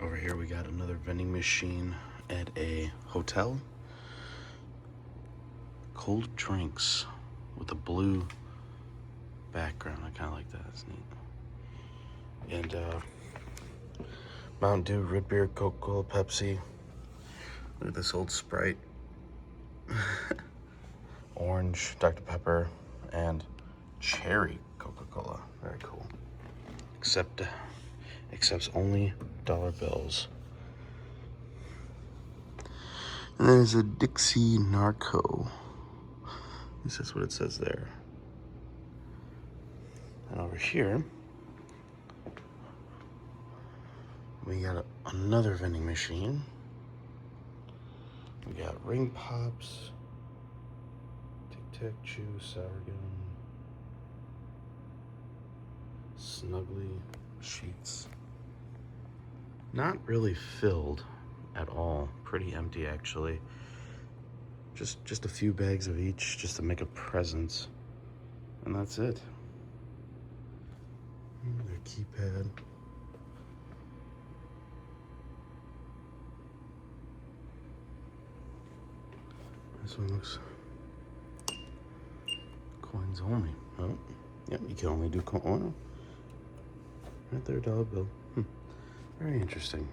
Over here we got another vending machine at a hotel. Cold drinks with a blue background. I kind of like that. It's neat. And Mountain Dew, root beer, Coca-Cola, Pepsi. Look at this old Sprite. Orange, Dr. Pepper, and cherry Coca-Cola. Very cool. Accepts only dollar bills. And then there's a Dixie Narco. At least that's what it says there. And over here, we got another vending machine. We got ring pops, Tic Tac Chew, sour gum, Snuggly sheets. Not really filled at all. Pretty empty actually. Just a few bags of each just to make a presence. And that's it. Their keypad. This one looks coins only. Oh, yep, you can only do coin. Oh, right there, dollar bill. Very interesting.